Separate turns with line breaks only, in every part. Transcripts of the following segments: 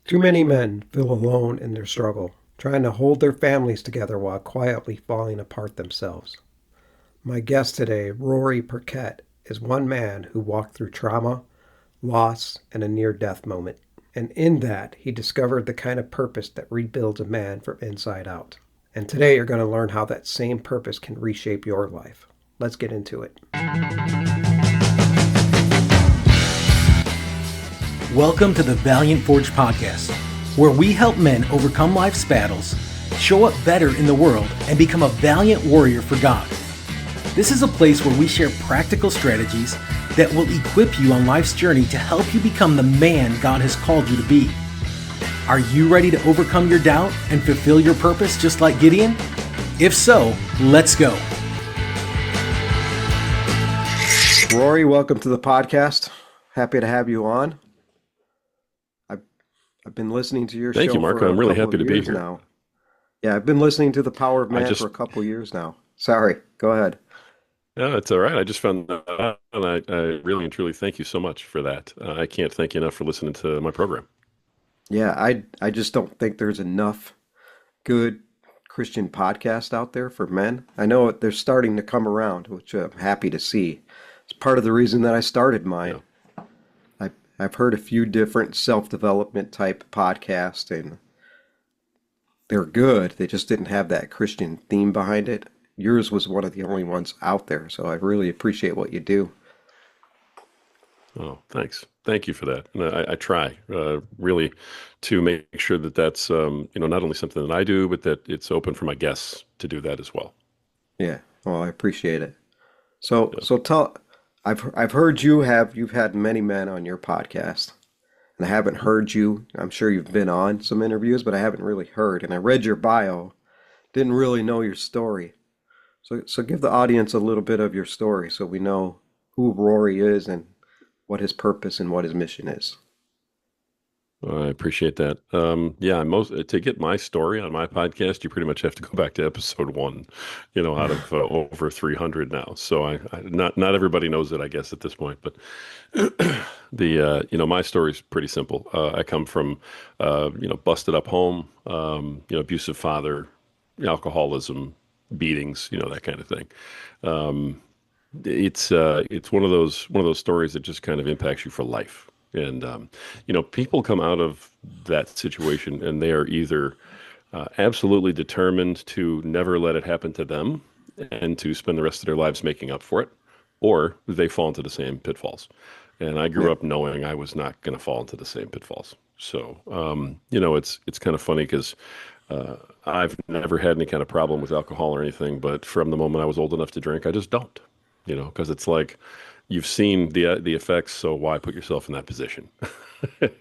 Too many men feel alone in their struggle, trying to hold their families together while quietly falling apart themselves. My guest today, Rory Paquette, is one man who walked through trauma, loss, and a near death moment. And in that, he discovered the kind of purpose that rebuilds a man from inside out. And today, you're going to learn how that same purpose can reshape your life. Let's get into it.
Welcome to the Valiant Forge podcast, where we help men overcome life's battles, show up better in the world, and become a valiant warrior for God. This is a place where we share practical strategies that will equip you on life's journey to help you become the man God has called you to be. Are you ready to overcome your doubt and fulfill your purpose just like Gideon? If so, let's go.
Rory, welcome to the podcast. Happy to have you on. I've been listening to your show.
Thank you, Mark.
For
I'm really
couple
happy
of
to be
years
here.
now. Yeah, I've been listening to The Power of Man for a couple of years now. Sorry, go ahead.
No, it's all right. I just found that out, and I really and truly thank you so much for that. I can't thank you enough for listening to my program.
Yeah, I just don't think there's enough good Christian podcasts out there for men. I know they're starting to come around, which I'm happy to see. It's part of the reason that I started mine. I've heard a few different self-development type podcasts, and they're good. They just didn't have that Christian theme behind it. Yours was one of the only ones out there, so I really appreciate what you do.
Oh, thanks. Thank you for that. And I try really to make sure that that's not only something that I do, but that it's open for my guests to do that as well.
Yeah, well, I appreciate it. So
Yeah.
so tell I've heard you've had many men on your podcast, and I haven't heard you. I'm sure you've been on some interviews, but I haven't really heard. And I read your bio, didn't really know your story. So give the audience a little bit of your story so we know who Rory is and what his purpose and what his mission is.
I appreciate that. Yeah, most to get my story on my podcast, you pretty much have to go back to episode one, out of over 300 now. So not everybody knows it, I guess, at this point. But my story is pretty simple. I come from, busted up home, abusive father, alcoholism, beatings, that kind of thing. Um, it's one of those stories that just kind of impacts you for life. And, people come out of that situation and they are either absolutely determined to never let it happen to them and to spend the rest of their lives making up for it, or they fall into the same pitfalls. And I grew
Yeah,
up knowing I was not going to fall into the same pitfalls. So, it's kind of funny because I've never had any kind of problem with alcohol or anything, but from the moment I was old enough to drink, I just don't, because it's like you've seen the effects, so why put yourself in that position?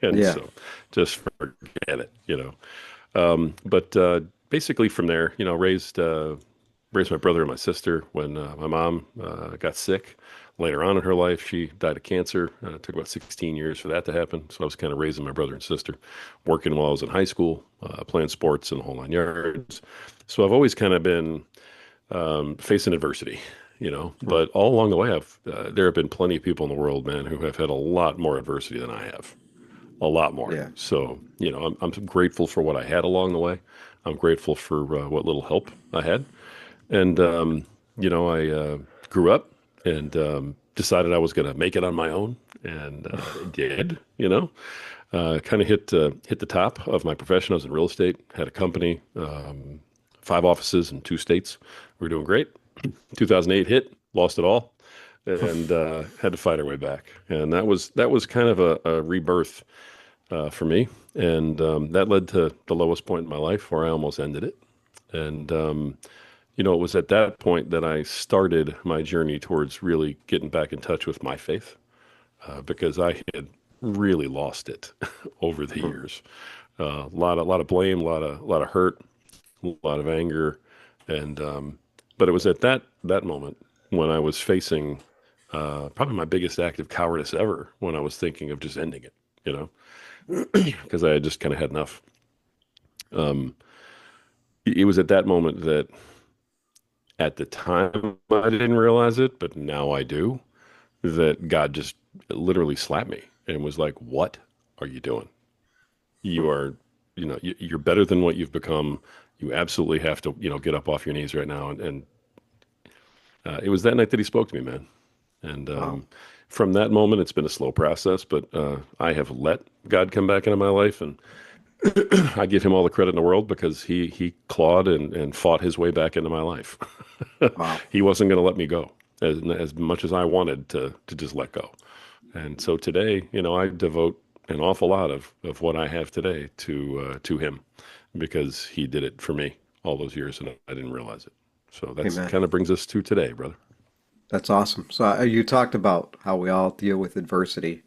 And
yeah,
so just forget it. But basically from there, raised my brother and my sister when my mom got sick. Later on in her life, she died of cancer. It took about 16 years for that to happen. So I was kind of raising my brother and sister, working while I was in high school, playing sports and the whole nine yards. So I've always kind of been facing adversity,
right.
but all along the way, there have been plenty of people in the world, man, who have had a lot more adversity than I have, a lot more.
Yeah,
So, I'm grateful for what I had along the way. I'm grateful for what little help I had. And, I grew up and decided I was going to make it on my own and did, kind of hit the top of my profession. I was in real estate, had a company, 5 offices in 2 states. We were doing great. 2008 hit, lost it all, and had to fight our way back. And that was kind of a rebirth for me. And that led to the lowest point in my life where I almost ended it. And it was at that point that I started my journey towards really getting back in touch with my faith because I had really lost it over the
mhm,
years. A lot of blame, a lot of hurt, a lot of anger, and but it was at that moment when I was facing probably my biggest act of cowardice ever when I was thinking of just ending it, because I had just kind of had enough. Um, it was at that moment that at the time I didn't realize it, but now I do, that God just literally slapped me and was like, "What are you doing?" You are, you're better than what you've become. You absolutely have to, get up off your knees right now. And it was that night that he spoke to me, man. And
Wow.
from that moment, it's been a slow process, but I have let God come back into my life, and I give him all the credit in the world because he clawed and fought his way back into my life.
Wow.
He wasn't going to let me go as much as I wanted to just let go. And so today, I devote an awful lot of what I have today to him because he did it for me all those years and I didn't realize it. So that's
Amen.
kind of brings us to today, brother.
That's awesome. So you talked about how we all deal with adversity.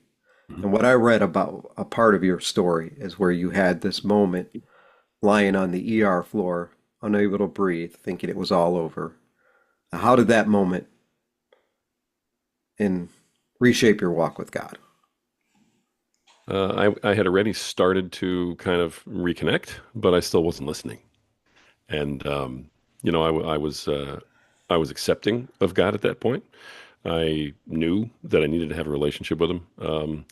Mhm.
And what I read about a part of your story is where you had this moment lying on the ER floor, unable to breathe, thinking it was all over. How did that moment in reshape your walk with God?
I had already started to kind of reconnect, but I still wasn't listening. And I was accepting of God at that point. I knew that I needed to have a relationship with Him,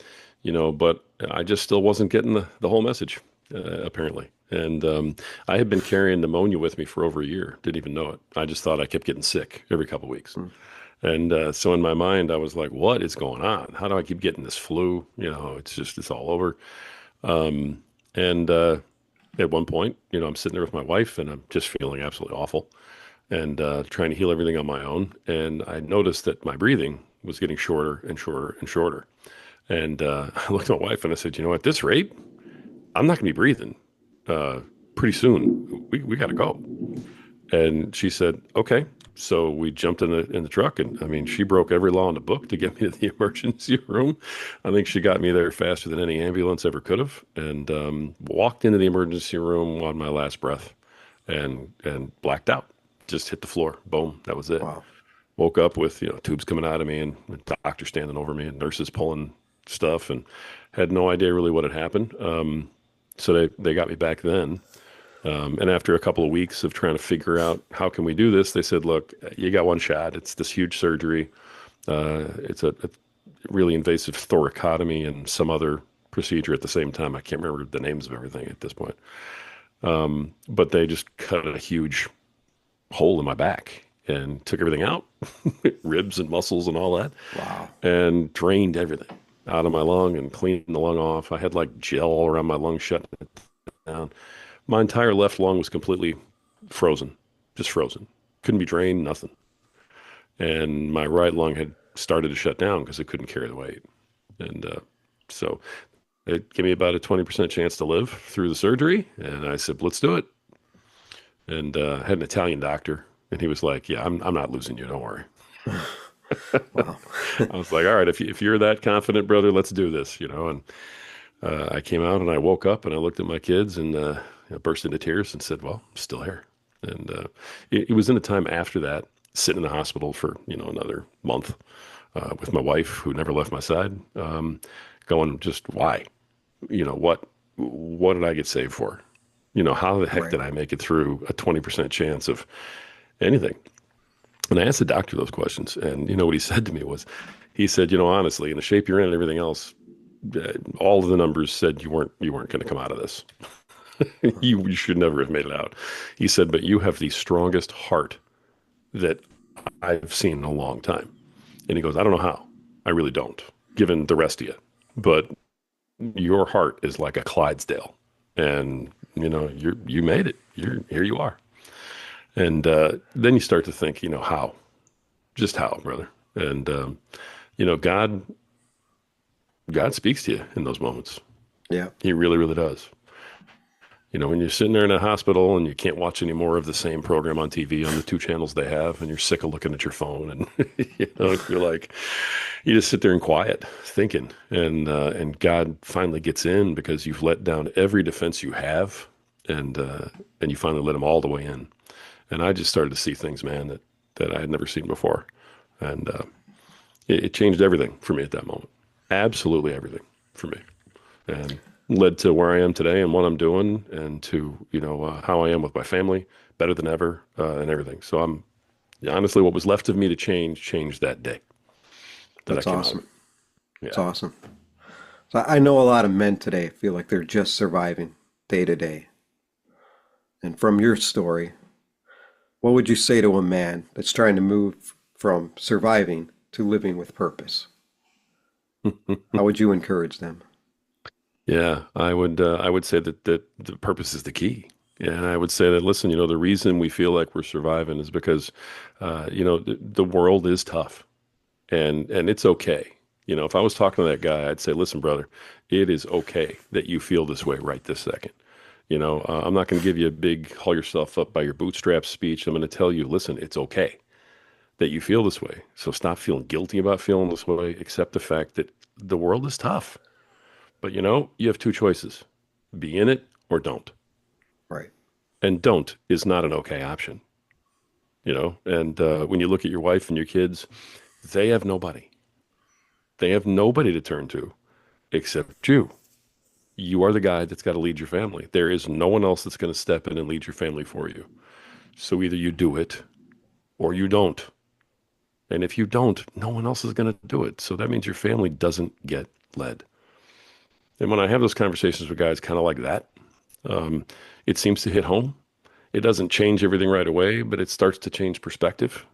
but I just still wasn't getting the whole message, apparently. And I had been carrying pneumonia with me for over a year. Didn't even know it. I just thought I kept getting sick every couple of weeks.
Mm.
And so in my mind, I was like, "What is going on? How do I keep getting this flu? It's all over." And at one point, I'm sitting there with my wife and I'm just feeling absolutely awful and trying to heal everything on my own. And I noticed that my breathing was getting shorter and shorter and shorter. And I looked at my wife and I said, at this rate, I'm not going to be breathing uh, pretty soon. We got to go. And she said, okay. So we jumped in the truck, and I mean, she broke every law in the book to get me to the emergency room. I think she got me there faster than any ambulance ever could have, and walked into the emergency room on my last breath, and blacked out. Just hit the floor. Boom. That was it.
Wow.
Woke up with tubes coming out of me, and the doctor standing over me, and nurses pulling stuff, and had no idea really what had happened. So they got me back then. And after a couple of weeks of trying to figure out how can we do this, they said, "Look, you got one shot. It's this huge surgery. It's a really invasive thoracotomy and some other procedure at the same time. I can't remember the names of everything at this point. But they just cut a huge hole in my back and took everything out, ribs and muscles and all that,
Wow.
and drained everything out of my lung and cleaned the lung off. I had like gel all around my lung, shutting it down. My entire left lung was completely frozen, just frozen. Couldn't be drained, nothing. And my right lung had started to shut down because it couldn't carry the weight. And so it gave me about a 20% chance to live through the surgery. And I said, let's do it. And I had an Italian doctor, and he was like, yeah, I'm not losing you. Don't worry.
Wow.
I was like, all right, if you're that confident, brother, let's do this, And I came out and I woke up and I looked at my kids and burst into tears and said, well, I'm still here. And it was in a time after that, sitting in the hospital for, another month with my wife who never left my side, going, just why? What did I get saved for? How the heck
Right.
did I make it through a 20% chance of anything? And I asked the doctor those questions. And what he said to me was, he said, honestly, in the shape you're in and everything else, all of the numbers said you weren't going to come out of this. You should never have made it out. He said, but you have the strongest heart that I've seen in a long time. And he goes, I don't know how. I really don't, given the rest of you. But your heart is like a Clydesdale. And, you made it. Here you are. And then you start to think, how? Just how, brother? And, God speaks to you in those moments.
Yeah.
He really, really does. When you're sitting there in a hospital and you can't watch any more of the same program on TV on the two channels they have, and you're sick of looking at your phone, and you're like, you just sit there in quiet thinking, and God finally gets in because you've let down every defense you have, and you finally let Him all the way in. And I just started to see things, man, that I had never seen before, and it changed everything for me at that moment. Absolutely everything for me. And led to where I am today and what I'm doing and to, how I am with my family, better than ever, and everything. So honestly, what was left of me to change changed that day that I
That's
came home.
awesome. That's
Yeah.
awesome. So I know a lot of men today feel like they're just surviving day to day. And from your story, what would you say to a man that's trying to move from surviving to living with purpose? How would you encourage them?
Yeah, I would say that the purpose is the key. And I would say that, listen, the reason we feel like we're surviving is because, the world is tough, and it's okay. If I was talking to that guy, I'd say, listen, brother, it is okay that you feel this way right this second. I'm not going to give you a big haul yourself up by your bootstraps speech. I'm going to tell you, listen, it's okay that you feel this way. So stop feeling guilty about feeling this way. Accept the fact that the world is tough. But you have two choices: be in it or don't.
Right.
And don't is not an okay option. And when you look at your wife and your kids, they have nobody. They have nobody to turn to except you. You are the guy that's got to lead your family. There is no one else that's going to step in and lead your family for you. So either you do it or you don't. And if you don't, no one else is going to do it. So that means your family doesn't get led. And when I have those conversations with guys kind of like that, um, it seems to hit home. It doesn't change everything right away, but it starts to change perspective.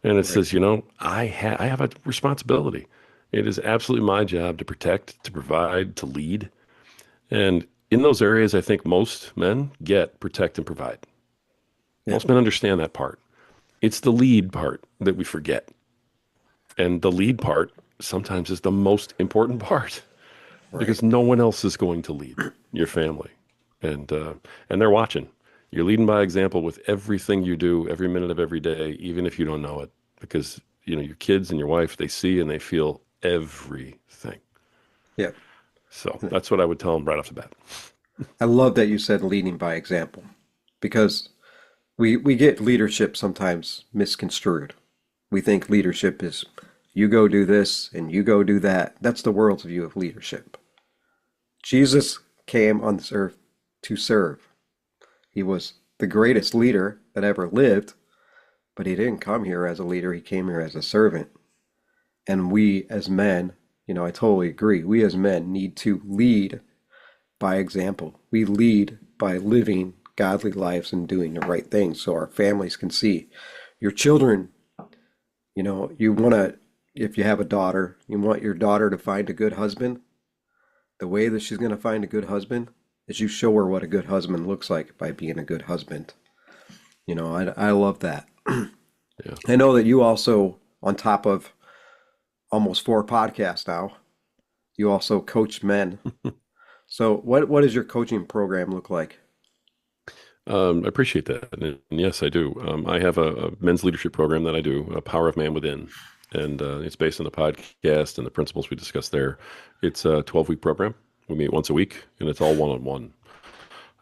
And it
Right.
says, I have a responsibility. It is absolutely my job to protect, to provide, to lead. And in those areas, I think most men get protect and provide.
Yeah.
Most men understand that part. It's the lead part that we forget. And the lead part sometimes is the most important part
Right.
because no one else is going to lead your family. And they're watching. You're leading by example with everything you do, every minute of every day, even if you don't know it, because your kids and your wife, they see and they feel everything.
Yeah.
So that's what I would tell them right off the bat.
I love that you said leading by example because we get leadership sometimes misconstrued. We think leadership is you go do this and you go do that. That's the world's view of leadership. Jesus came on this earth to serve. He was the greatest leader that ever lived, but he didn't come here as a leader, he came here as a servant. And we as men, I totally agree. We as men need to lead by example. We lead by living godly lives and doing the right things so our families can see. Your children, you want to, if you have a daughter, you want your daughter to find a good husband. The way that she's going to find a good husband is you show her what a good husband looks like by being a good husband. I love that.
Yeah.
I know that you also, on top of almost 4 podcasts now, you also coach men. So what does your coaching program look like?
I appreciate that. And yes, I do. I have a men's leadership program that I do, a Power of Man Within. And it's based on the podcast and the principles we discussed there. It's a 12-week program. We meet once a week, and it's all one-on-one.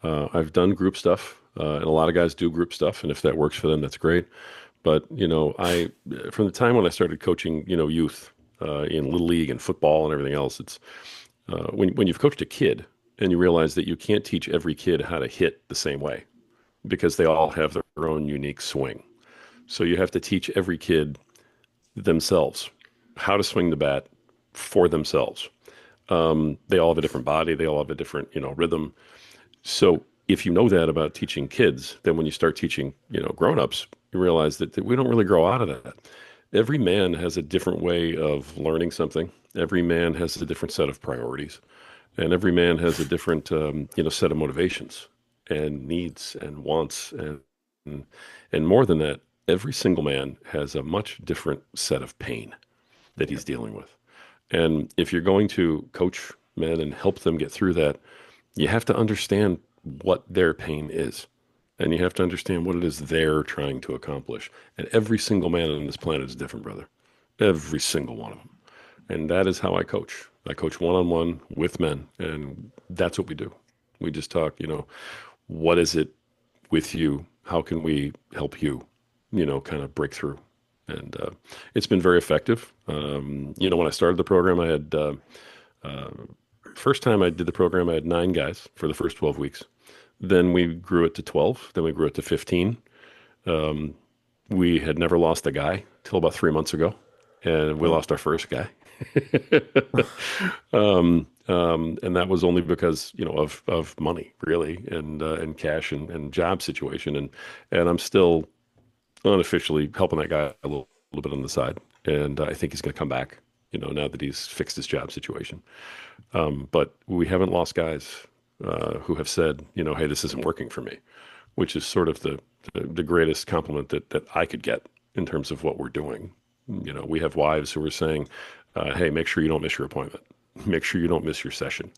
I've done group stuff, and a lot of guys do group stuff, and if that works for them, that's great. But, from the time when I started coaching, youth in Little League and football and everything else, it's when you've coached a kid and you realize that you can't teach every kid how to hit the same way because they all have their own unique swing. So you have to teach every kid themselves how to swing the bat for themselves. They all have a different body. They all have a different, rhythm. So if you know that about teaching kids, then when you start teaching, grown-ups, you realize that we don't really grow out of that. Every man has a different way of learning something. Every man has a different set of priorities, and every man has a different, set of motivations and needs and wants, and more than that, every single man has a much different set of pain that he's dealing with. And if you're going to coach men and help them get through that, you have to understand what their pain is. And you have to understand what it is they're trying to accomplish. And every single man on this planet is different, brother. Every single one of them. And that is how I coach. I coach one-on-one with men. And that's what we do. We just talk, what is it with you? How can we help you, kind of break through? And it's been very effective. When I started the program, I had, first time I did the program, I had 9 guys for the first 12 weeks. Then we grew it to 12. Then we grew it to 15. We had never lost a guy till about 3 months ago. And we lost our first guy. And that was only because, of money, really, and cash and job situation. And I'm still unofficially helping that guy little bit on the side. And I think he's going to come back, now that he's fixed his job situation. But we haven't lost guys who have said, hey, this isn't working for me, which is sort of the greatest compliment that I could get in terms of what we're doing. We have wives who are saying, hey, make sure you don't miss your appointment. Make sure you don't miss your session.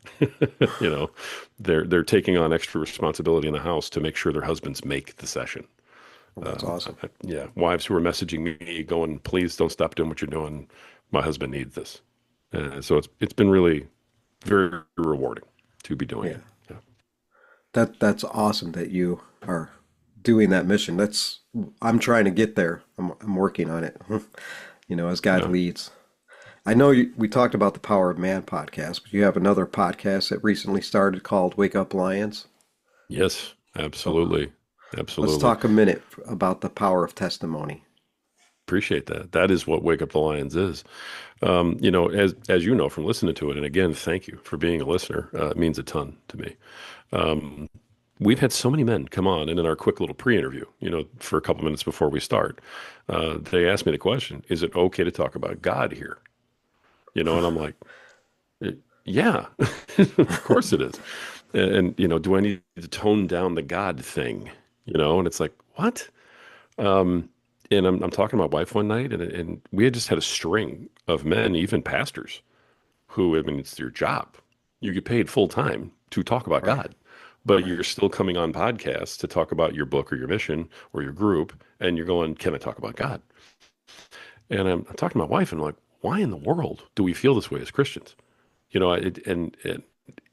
You know, they're taking on extra responsibility in the house to make sure their husbands make the session.
Well, that's awesome.
Yeah, wives who are messaging me going, please don't stop doing what you're doing. My husband needs this. So it's been really very rewarding to be doing
Yeah.
it. Yeah.
That's awesome that you are doing that mission. I'm trying to get there. I'm working on it. As God
Yeah.
leads. I know we talked about the Power of Man podcast, but you have another podcast that recently started called Wake Up Lions.
Yes,
So
absolutely.
let's
Absolutely.
talk a minute about the power of testimony.
Appreciate that. That is what Wake Up the Lions is. As you know from listening to it, and again, thank you for being a listener. It means a ton to me. Um, we've had so many men come on, and in our quick little pre-interview, for a couple minutes before we start, they asked me the question, is it okay to talk about God here? And I'm like, yeah, of course it is. And do I need to tone down the God thing? And it's like, what? Um, and I'm talking to my wife one night, and we had just had a string of men, even pastors, who, I mean, it's your job. You get paid full time to talk about
Right,
God, but
right.
you're still coming on podcasts to talk about your book or your mission or your group, and you're going, can I talk about God? And I'm talking to my wife, and I'm like, why in the world do we feel this way as Christians? And it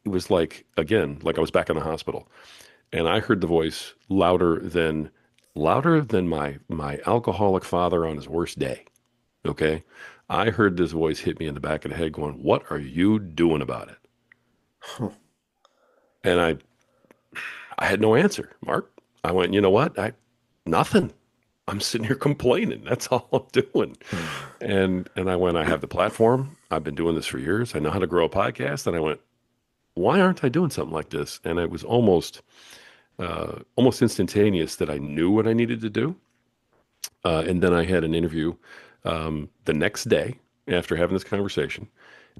was like, again, like I was back in the hospital, and I heard the voice louder than my alcoholic father on his worst day. Okay. I heard this voice hit me in the back of the head going, what are you doing about it?
Huh.
And I had no answer, Mark. I went, you know what? Nothing. I'm sitting here complaining. That's all I'm doing. And I went, I have the platform. I've been doing this for years. I know how to grow a podcast. And I went, why aren't I doing something like this? And it was almost instantaneous that I knew what I needed to do. And then I had an interview the next day after having this conversation,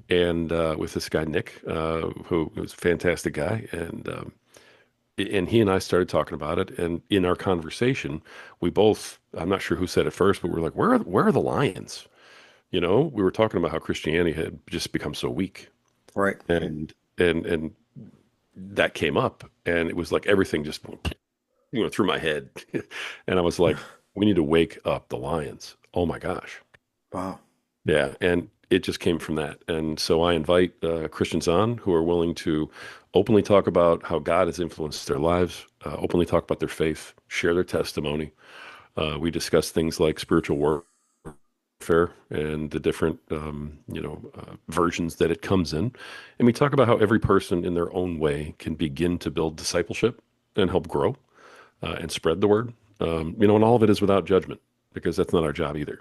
and with this guy Nick, who was a fantastic guy, and he and I started talking about it. And in our conversation, we both, I'm not sure who said it first, but we're like, where are the lions? We were talking about how Christianity had just become so weak,
Right.
and that came up, and it was like everything just through my head. And I was like, we need to wake up the lions. Oh my gosh.
Wow.
Yeah. And it just came from that. And so I invite Christians on who are willing to openly talk about how God has influenced their lives, openly talk about their faith, share their testimony. We discuss things like spiritual warfare and the different, versions that it comes in. And we talk about how every person in their own way can begin to build discipleship and help grow and spread the word. And all of it is without judgment, because that's not our job either.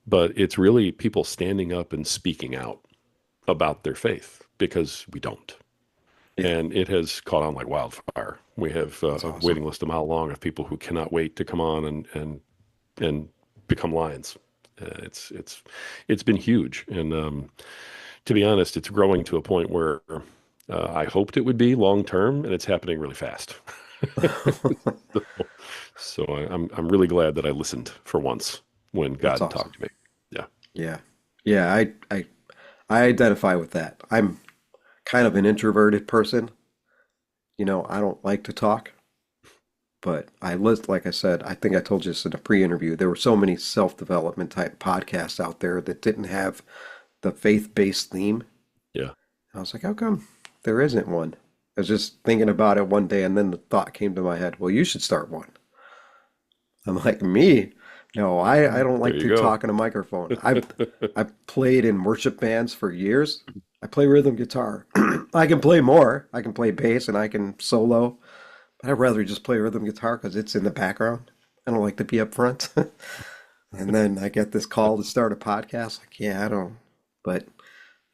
But it's really people standing up and speaking out about their faith, because we don't.
Yeah.
And it has caught on like wildfire. We have
That's
a
awesome.
waiting list a mile long of people who cannot wait to come on and become lions. It's been huge, and to be honest, it's growing to a point where I hoped it would be long term, and it's happening really fast. So I'm really glad that I listened for once when
That's
God
awesome.
talked to me. Yeah.
Yeah. Yeah, I identify with that. I'm kind of an introverted person. I don't like to talk, but like I said, I think I told you this in a pre-interview, there were so many self-development type podcasts out there that didn't have the faith-based theme.
Yeah.
I was like, how come there isn't one? I was just thinking about it one day, and then the thought came to my head, well, you should start one. I'm like, me? No, I don't
There
like
you
to
go.
talk in a microphone. I've played in worship bands for years. I play rhythm guitar. I can play more. I can play bass and I can solo. But I'd rather just play rhythm guitar because it's in the background. I don't like to be up front. And then I get this call to start a podcast. Like, yeah, But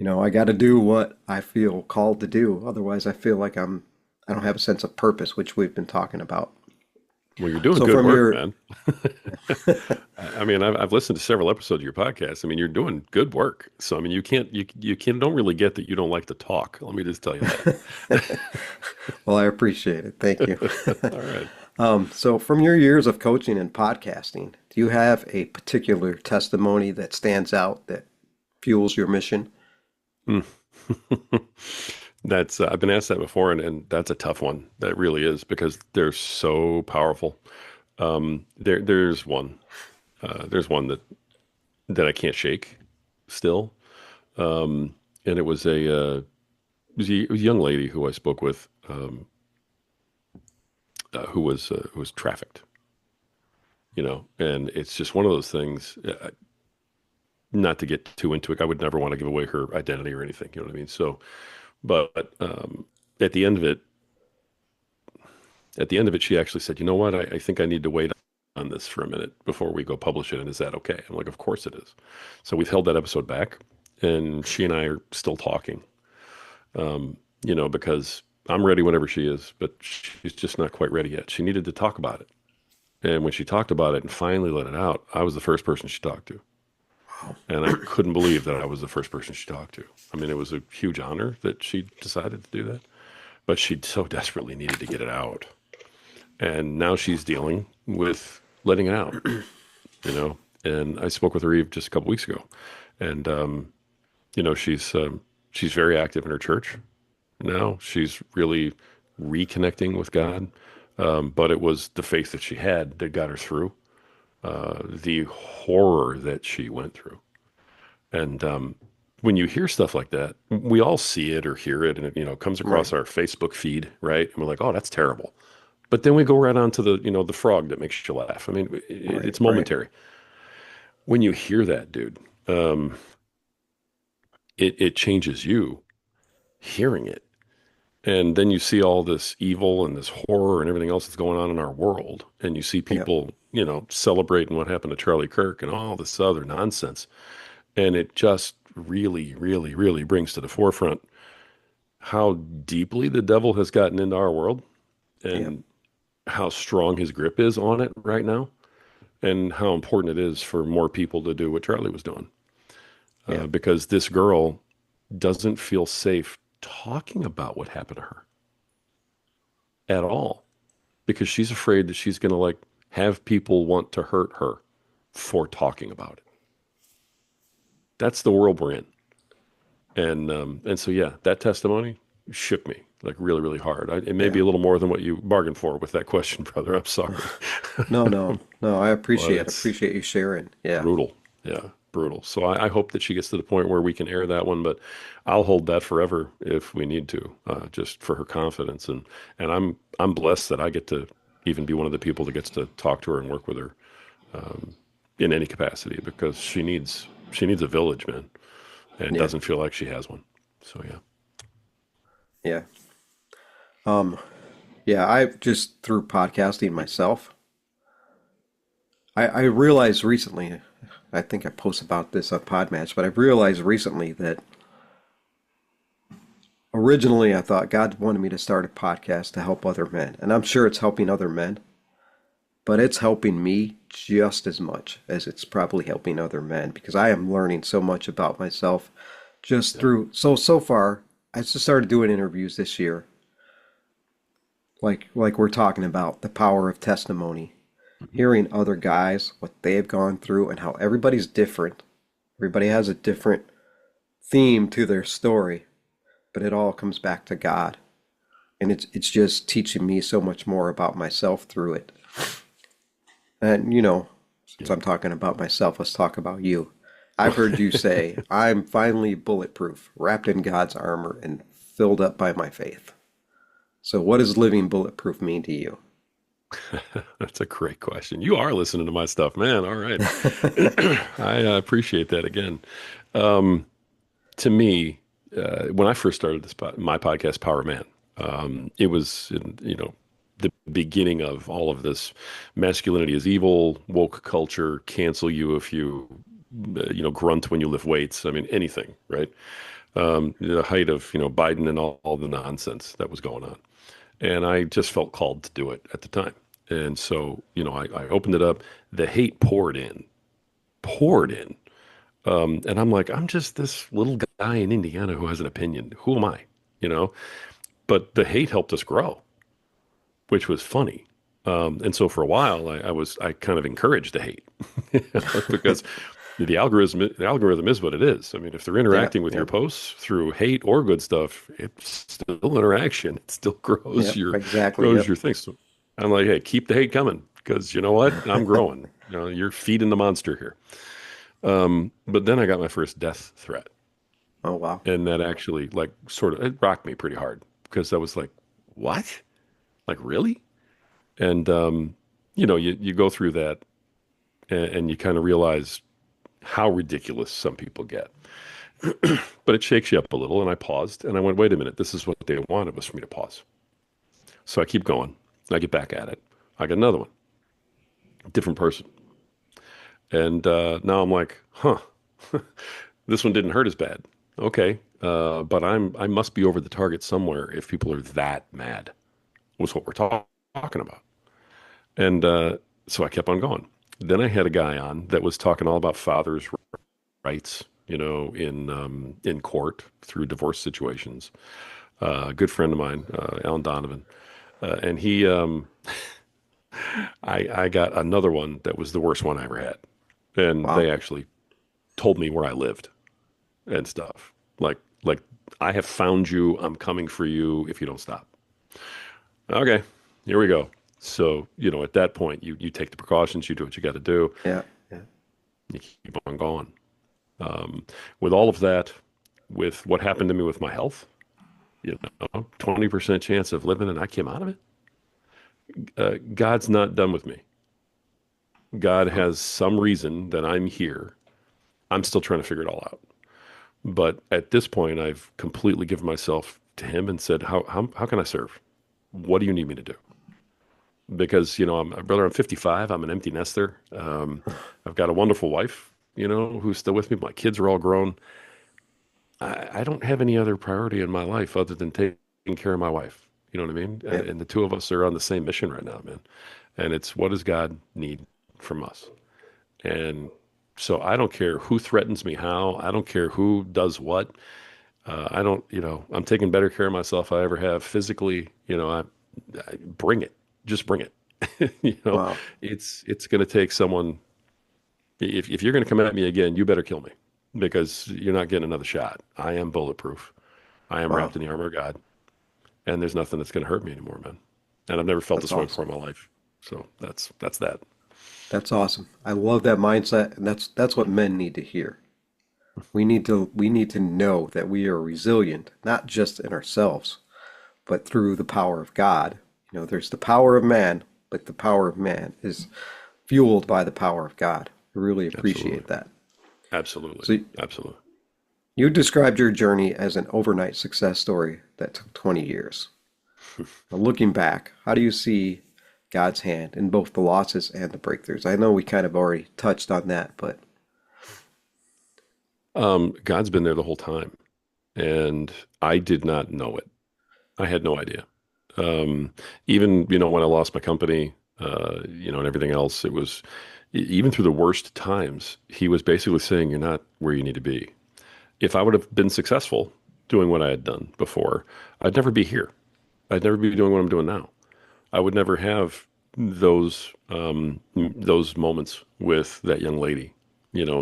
I got to do what I feel called to do. Otherwise, I feel like I don't have a sense of purpose, which we've been talking about.
Well, you're doing
So
good
from
work,
your,
man. I mean, I've listened to several episodes of your podcast. I mean, you're doing good work. So, I mean, you don't really get that you don't like to talk. Let me just tell you that.
well, I appreciate it. Thank you.
All right.
So from your years of coaching and podcasting, do you have a particular testimony that stands out that fuels your mission?
Hmm. That's I've been asked that before, and that's a tough one. That really is because they're so powerful. There's one. There's one that I can't shake still. And it was a young lady who I spoke with, who was trafficked, and it's just one of those things, not to get too into it. I would never want to give away her identity or anything. You know what I mean? So, but, at the end of it, she actually said, you know what? I think I need to wait on this for a minute before we go publish it. And is that okay? I'm like, of course it is. So we've held that episode back, and she and I are still talking, because I'm ready whenever she is, but she's just not quite ready yet. She needed to talk about it. And when she talked about it and finally let it out, I was the first person she talked to. And I couldn't believe that I was the first person she talked to. I mean, it was a huge honor that she decided to do that, but she so desperately needed to get it out. And now she's dealing with letting it out, And I spoke with her Eve just a couple weeks ago, and she's very active in her church now. She's really reconnecting with God, but it was the faith that she had that got her through the horror that she went through. And when you hear stuff like that, we all see it or hear it, and it comes across
Right.
our Facebook feed, right? And we're like, oh, that's terrible. But then we go right on to the frog that makes you laugh. I mean,
Right.
it's
Right.
momentary. When you hear that, dude, it changes you hearing it. And then you see all this evil and this horror and everything else that's going on in our world. And you see
Yep.
people, celebrating what happened to Charlie Kirk and all this other nonsense. And it just really, really, really brings to the forefront how deeply the devil has gotten into our world,
Yep.
and how strong his grip is on it right now, and how important it is for more people to do what Charlie was doing.
Yep.
Because this girl doesn't feel safe talking about what happened to her at all, because she's afraid that she's going to have people want to hurt her for talking about it. That's the world we're in. And so, yeah, that testimony shook me really, really hard. It may be
Yeah.
a little more than what you bargained for with that question, brother. I'm sorry.
No, no, no. I
But it's
appreciate you sharing. Yeah.
brutal. Yeah, brutal. So I hope that she gets to the point where we can air that one, but I'll hold that forever if we need to, just for her confidence. And I'm blessed that I get to even be one of the people that gets to talk to her and work with her, in any capacity, because she needs a village, man, and
Yeah.
doesn't feel like she has one. So yeah.
Yeah. Um, yeah, I've just through podcasting myself, I realized recently, I think I post about this on Podmatch, but I've realized recently that originally I thought God wanted me to start a podcast to help other men. And I'm sure it's helping other men, but it's helping me just as much as it's probably helping other men because I am learning so much about myself just
Yeah.
through so far I just started doing interviews this year like we're talking about the power of testimony,
Mhm.
hearing other guys what they've gone through and how everybody's different. Everybody has a different theme to their story, but it all comes back to God. And it's just teaching me so much more about myself through it. And since
Yeah.
I'm talking about myself, let's talk about you. I've heard you say, I'm finally bulletproof, wrapped in God's armor and filled up by my faith. So what does living bulletproof mean to you?
That's a great question. You are listening to my stuff, man. All right. I appreciate that again. Um, to me, when I first started my podcast, Power Man, it was the beginning of all of this masculinity is evil, woke culture, cancel you if you grunt when you lift weights. I mean, anything, right? The height of, Biden and all the nonsense that was going on. And I just felt called to do it at the time. And so, I opened it up. The hate poured in. And I'm like, I'm just this little guy in Indiana who has an opinion. Who am I? You know? But the hate helped us grow, which was funny. And so for a while, I kind of encouraged the hate because the algorithm is what it is. I mean, if they're
Yeah,
interacting with
yeah,
your posts through hate or good stuff, it's still interaction. It still
yeah,
grows your
exactly.
grows
Yep.
your things. So I'm like, hey, keep the hate coming because you know what? I'm growing. You're feeding the monster here. But then I got my first death threat,
Oh, wow.
and that actually like sort of it rocked me pretty hard because I was like, what? Like really? And you go through that and you kind of realize how ridiculous some people get. But it shakes you up a little. And I paused and I went, wait a minute, this is what they wanted was for me to pause. So I keep going. I get back at it. I get another one, different person. And now I'm like, huh, this one didn't hurt as bad. Okay. But I must be over the target somewhere if people are that mad was what we're talking about. And so I kept on going. Then I had a guy on that was talking all about fathers' rights, in court through divorce situations. A good friend of mine, Alan Donovan, and he, I got another one that was the worst one I ever had, and
Wow.
they actually told me where I lived and stuff. Like I have found you. I'm coming for you if you don't stop. Okay, here we go. So, at that point, you take the precautions, you do what you got to do,
Yeah, yeah.
you keep on going. With all of that, with what happened to me with my health, 20% chance of living, and I came out of it. God's not done with me. God
Oh,
has some reason that I'm here. I'm still trying to figure it all out. But at this point, I've completely given myself to Him and said, how can I serve? What do you need me to do? Because I'm 55. I'm an empty nester. I've got a wonderful wife, who's still with me. My kids are all grown. I don't have any other priority in my life other than taking care of my wife. You know what I mean?
yeah.
And the two of us are on the same mission right now, man. And it's what does God need from us? And so I don't care who threatens me how. I don't care who does what. I don't, I'm taking better care of myself I ever have physically. I bring it. Just bring it. you know,
Wow.
it's going to take someone. If you're going to come at me again, you better kill me because you're not getting another shot. I am bulletproof. I am
Wow.
wrapped in the armor of God, and there's nothing that's going to hurt me anymore, man. And I've never felt
That's
this way
awesome.
before in my life. So that's that.
That's awesome. I love that mindset, and that's what men need to hear. We need to know that we are resilient, not just in ourselves, but through the power of God. There's the power of man, but the power of man is fueled by the power of God. I really
Absolutely,
appreciate that.
absolutely,
So
absolutely.
you described your journey as an overnight success story that took 20 years. Now, looking back, how do you see God's hand in both the losses and the breakthroughs? I know we kind of already touched on that, but
God's been there the whole time, and I did not know it. I had no idea. Um, Even when I lost my company, and everything else, it was even through the worst times. He was basically saying, "You're not where you need to be." If I would have been successful doing what I had done before, I'd never be here. I'd never be doing what I'm doing now. I would never have those moments with that young lady,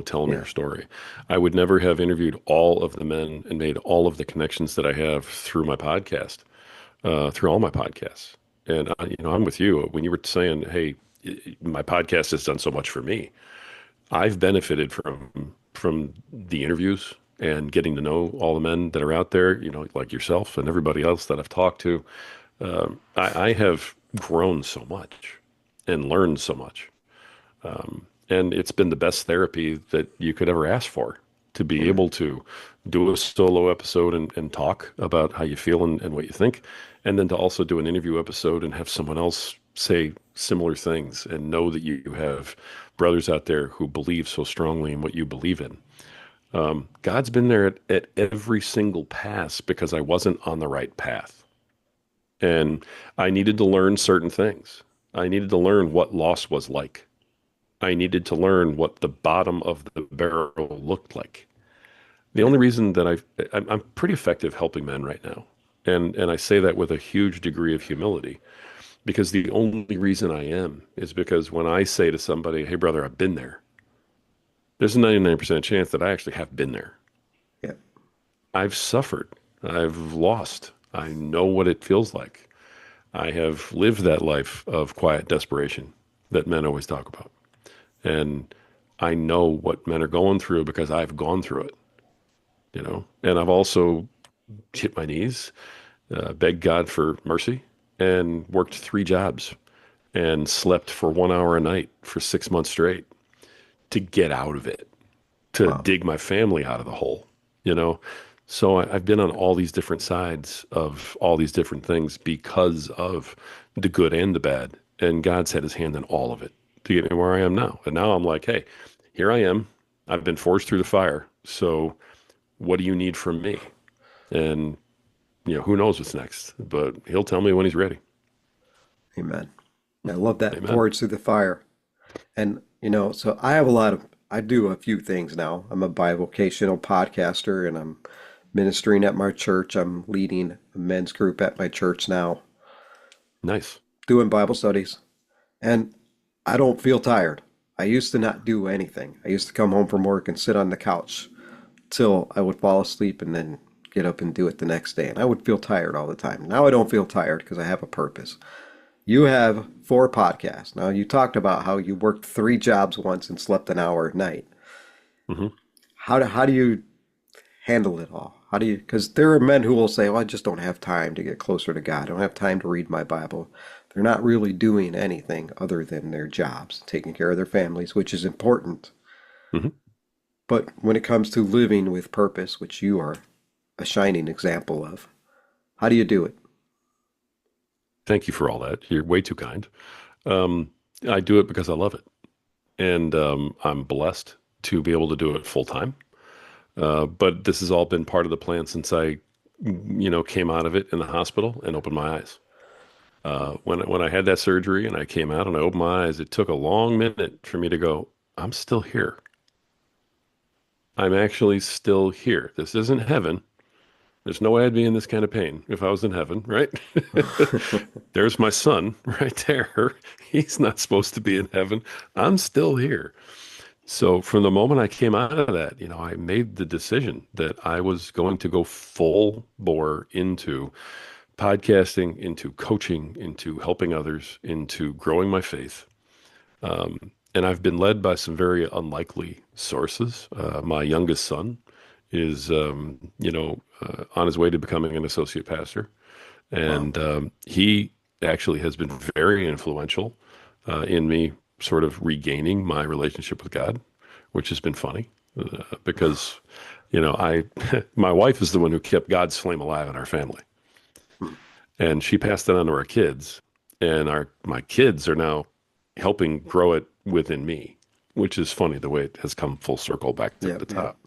telling me
yeah,
her story. I would never have interviewed all of the men and made all of the connections that I have through my podcast, through all my podcasts. And I'm with you when you were saying, "Hey, my podcast has done so much for me." I've benefited from the interviews and getting to know all the men that are out there, like yourself and everybody else that I've talked to. I have grown so much and learned so much. And it's been the best therapy that you could ever ask for to be
amen.
able to do a solo episode and talk about how you feel and what you think. And then to also do an interview episode and have someone else say similar things and know that you have brothers out there who believe so strongly in what you believe in. God's been there at every single pass because I wasn't on the right path. And I needed to learn certain things. I needed to learn what loss was like. I needed to learn what the bottom of the barrel looked like. The only reason that I'm pretty effective helping men right now. And I say that with a huge degree of humility, because the only reason I am is because when I say to somebody, hey, brother, I've been there, there's a 99% chance that I actually have been there.
Yeah.
I've suffered. I've lost. I know what it feels like. I have lived that life of quiet desperation that men always talk about. And I know what men are going through because I've gone through it, you know, and I've also hit my knees, begged God for mercy, and worked 3 jobs and slept for 1 hour a night for 6 months straight to get out of it, to
Wow.
dig my family out of the hole, you know? So I've been on all these different sides of all these different things because of the good and the bad. And God's had his hand in all of it to get me where I am now. And now I'm like, hey, here I am. I've been forged through the fire. So what do you need from me? And, you know, who knows what's next, but he'll tell me when he's ready.
Amen. I love that
Amen.
forge through the fire. And, so I do a few things now. I'm a bivocational podcaster and I'm ministering at my church. I'm leading a men's group at my church now,
Nice.
doing Bible studies. And I don't feel tired. I used to not do anything. I used to come home from work and sit on the couch till I would fall asleep and then get up and do it the next day. And I would feel tired all the time. Now I don't feel tired because I have a purpose. You have 4 podcasts. Now you talked about how you worked 3 jobs once and slept an hour at night.
Hmm.
How do you handle it all? How do you, because there are men who will say, well, I just don't have time to get closer to God. I don't have time to read my Bible. They're not really doing anything other than their jobs, taking care of their families, which is important.
Hmm.
But when it comes to living with purpose, which you are a shining example of, how do you do it?
Thank you for all that. You're way too kind. Um, I do it because I love it. And I'm blessed to be able to do it full time. But this has all been part of the plan since I, came out of it in the hospital and opened my eyes. When I had that surgery and I came out and I opened my eyes, it took a long minute for me to go, I'm still here. I'm actually still here. This isn't heaven. There's no way I'd be in this kind of pain if I was in heaven, right? There's my son right there. He's not supposed to be in heaven. I'm still here. So from the moment I came out of that, I made the decision that I was going to go full bore into podcasting, into coaching, into helping others, into growing my faith. And I've been led by some very unlikely sources. My youngest son is, on his way to becoming an associate pastor.
Wow.
And he actually has been very influential in me sort of regaining my relationship with God, which has been funny because, my wife is the one who kept God's flame alive in our family. And she passed it on to our kids. And my kids are now helping grow it within me, which is funny the way it has come full circle back to the
Yep, yep.
top.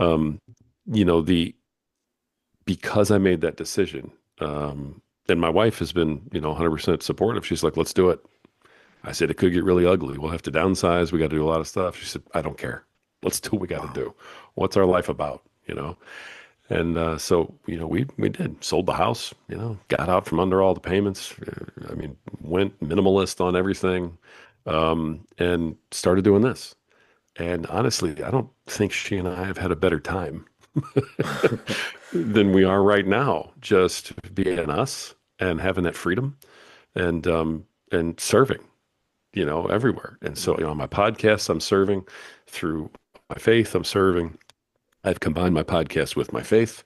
Um, the because I made that decision, and my wife has been, 100% supportive. She's like, let's do it. I said, it could get really ugly. We'll have to downsize. We got to do a lot of stuff. She said, I don't care. Let's do what we got to
Wow.
do. What's our life about? And so, we did sold the house, got out from under all the payments. Went minimalist on everything, and started doing this. And honestly, I don't think she and I have had a better time than we are right now, just being us and having that freedom and serving, everywhere. And so, on my podcast, I'm serving through my faith. I'm serving. I've combined my podcast with my faith.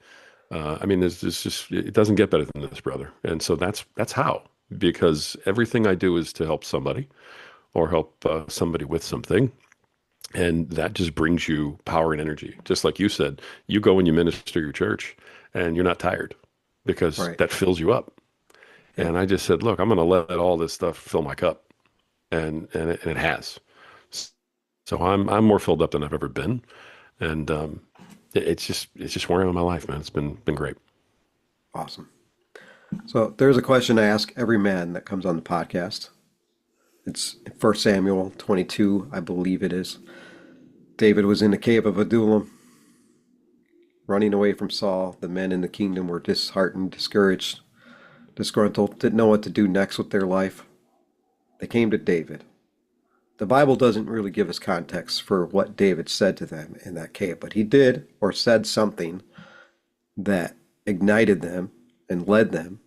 There's just it doesn't get better than this, brother. And so that's how, because everything I do is to help somebody or help somebody with something. And that just brings you power and energy. Just like you said, you go and you minister your church and you're not tired because
Right.
that fills you up.
Yeah.
And I just said, look, I'm going to let all this stuff fill my cup. And it has. So I'm more filled up than I've ever been. And it's just wearing on my life, man. It's been great.
Awesome. So there's a question I ask every man that comes on the podcast. It's 1 Samuel 22, I believe it is. David was in the cave of Adullam, running away from Saul. The men in the kingdom were disheartened, discouraged, disgruntled, didn't know what to do next with their life. They came to David. The Bible doesn't really give us context for what David said to them in that cave, but he did or said something that ignited them and led them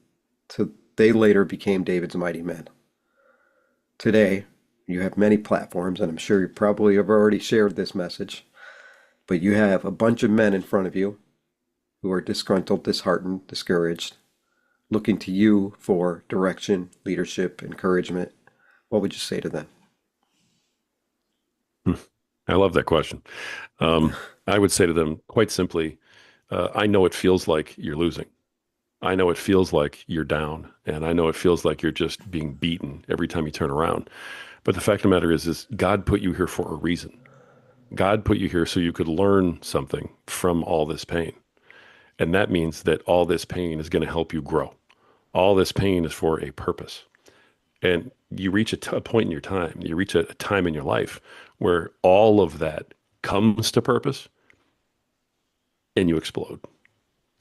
to they later became David's mighty men. Today, you have many platforms, and I'm sure you probably have already shared this message, but you have a bunch of men in front of you who are disgruntled, disheartened, discouraged, looking to you for direction, leadership, encouragement. What would you say to them?
I love that question. I would say to them quite simply, I know it feels like you're losing. I know it feels like you're down, and I know it feels like you're just being beaten every time you turn around. But the fact of the matter is God put you here for a reason. God put you here so you could learn something from all this pain. And that means that all this pain is going to help you grow. All this pain is for a purpose. And you reach a point in your time, you reach a time in your life where all of that comes to purpose and you explode.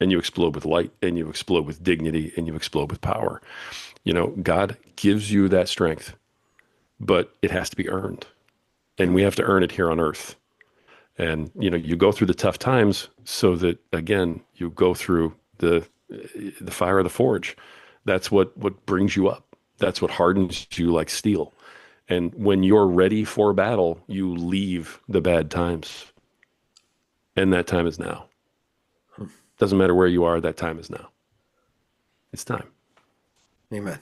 And you explode with light, and you explode with dignity, and you explode with power. You know, God gives you that strength, but it has to be earned. And we have to earn it here on earth. And, you know, you go through the tough times so that, again, you go through the fire of the forge. That's what brings you up. That's what hardens you like steel. And when you're ready for battle, you leave the bad times. And that time is now. Doesn't matter where you are, that time is now. It's time.
Amen.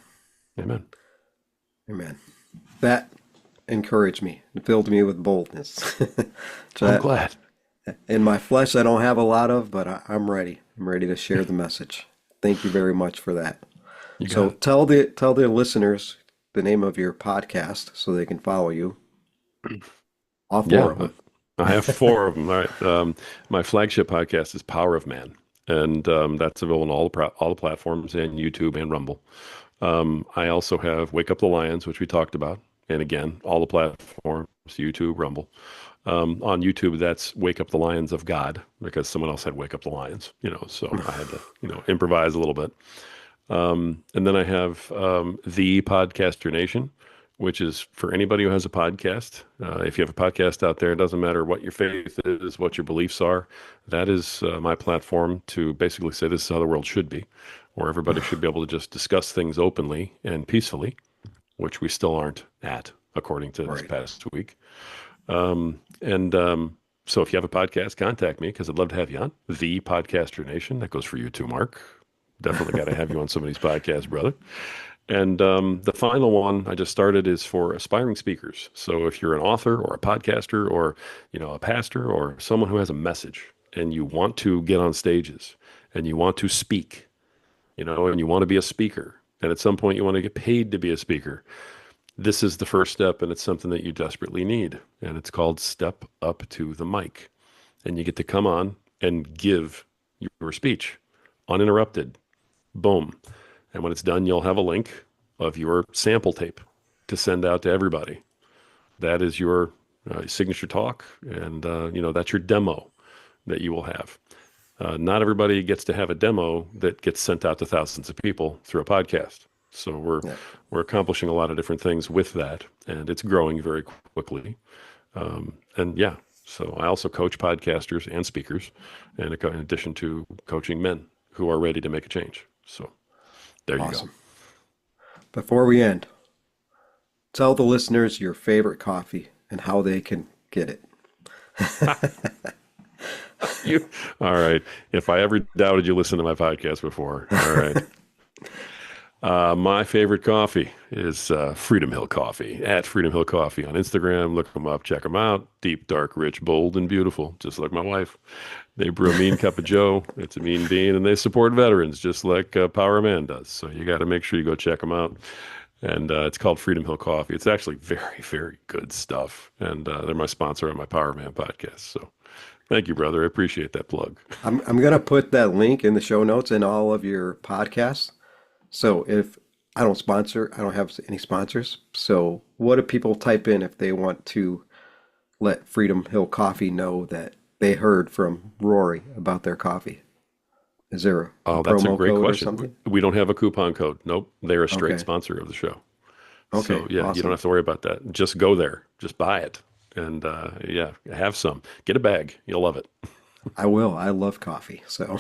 Amen.
Amen. That encouraged me and filled me with boldness.
I'm glad.
In my flesh, I don't have a lot of, but I'm ready. I'm ready to share the message. Thank you very much for that. So tell the listeners the name of your podcast so they can follow you. All four of them.
I have four of them. All right. My flagship podcast is Power of Man, and that's available on all the platforms and YouTube and Rumble. I also have Wake Up the Lions, which we talked about, and again, all the platforms, YouTube, Rumble. On YouTube, that's Wake Up the Lions of God, because someone else had Wake Up the Lions, so I had to, improvise a little bit. And then I have The Podcaster Nation, which is for anybody who has a podcast. If you have a podcast out there, it doesn't matter what your faith is, what your beliefs are. That is my platform to basically say this is how the world should be, where everybody should be able to just discuss things openly and peacefully, which we still aren't at, according to this past week. So if you have a podcast, contact me, because I'd love to have you on. The Podcaster Nation. That goes for you too, Mark. Definitely got to have you on some of these podcasts, brother. And the final one I just started is for aspiring speakers. So if you're an author or a podcaster or, a pastor or someone who has a message and you want to get on stages and you want to speak, and you want to be a speaker, and at some point you want to get paid to be a speaker, this is the first step, and it's something that you desperately need. And it's called Step Up to the Mic. And you get to come on and give your speech uninterrupted. Boom. And when it's done, you'll have a link of your sample tape to send out to everybody. That is your signature talk, and that's your demo that you will have. Not everybody gets to have a demo that gets sent out to thousands of people through a podcast. So we're accomplishing a lot of different things with that, and it's growing very quickly. So I also coach podcasters and speakers, and in addition to coaching men who are ready to make a change. So there you go.
Before we end, tell the listeners your favorite coffee and how they can get it.
All right. If I ever doubted you listened to my podcast before, all right. My favorite coffee is Freedom Hill Coffee, at Freedom Hill Coffee on Instagram. Look them up, check them out. Deep, dark, rich, bold, and beautiful, just like my wife. They brew a mean cup of Joe. It's a mean bean, and they support veterans, just like Power Man does. So you got to make sure you go check them out. And it's called Freedom Hill Coffee. It's actually very, very good stuff. And they're my sponsor on my Power Man podcast. So thank you, brother. I appreciate that plug.
I'm gonna put that link in the show notes in all of your podcasts. So if I don't have any sponsors. So what do people type in if they want to let Freedom Hill Coffee know that they heard from Rory about their coffee? Is there a
Oh, that's a
promo
great
code or
question.
something?
We don't have a coupon code. Nope. They're a straight
Okay.
sponsor of the show.
Okay.
So yeah, you don't
Awesome.
have to worry about that. Just go there. Just buy it. And yeah, have some. Get a bag. You'll love it.
I will. I love coffee. So,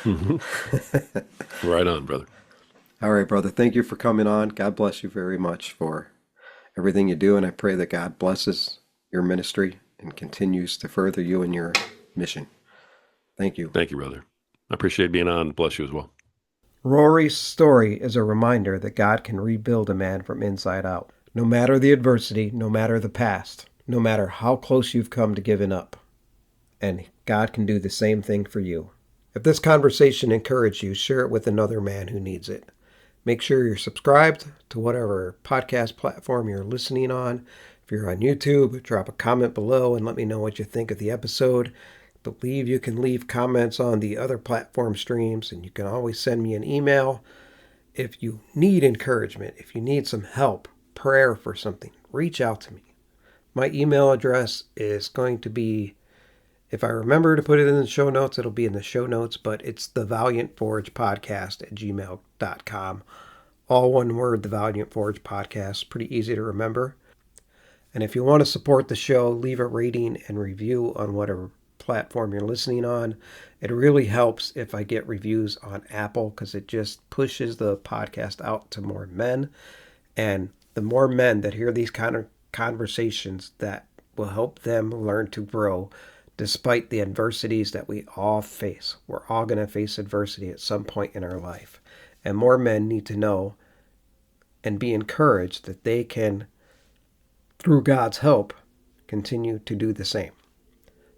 Mhm. Right on, brother.
all right, brother. Thank you for coming on. God bless you very much for everything you do. And I pray that God blesses your ministry and continues to further you in your mission. Thank you.
Thank you, brother. I appreciate being on. Bless you as well.
Rory's story is a reminder that God can rebuild a man from inside out. No matter the adversity, no matter the past, no matter how close you've come to giving up. And God can do the same thing for you. If this conversation encouraged you, share it with another man who needs it. Make sure you're subscribed to whatever podcast platform you're listening on. If you're on YouTube, drop a comment below and let me know what you think of the episode. Believe you can leave comments on the other platform streams, and you can always send me an email. If you need encouragement, if you need some help, prayer for something, reach out to me. My email address is going to be, if I remember to put it in the show notes, it'll be in the show notes, but it's the Valiant Forge Podcast at gmail.com. All one word, the Valiant Forge Podcast. Pretty easy to remember. And if you want to support the show, leave a rating and review on whatever platform you're listening on. It really helps if I get reviews on Apple because it just pushes the podcast out to more men. And the more men that hear these kind of conversations, that will help them learn to grow despite the adversities that we all face. We're all going to face adversity at some point in our life. And more men need to know and be encouraged that they can, through God's help, continue to do the same.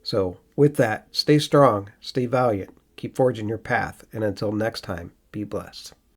So with that, stay strong, stay valiant, keep forging your path, and until next time, be blessed.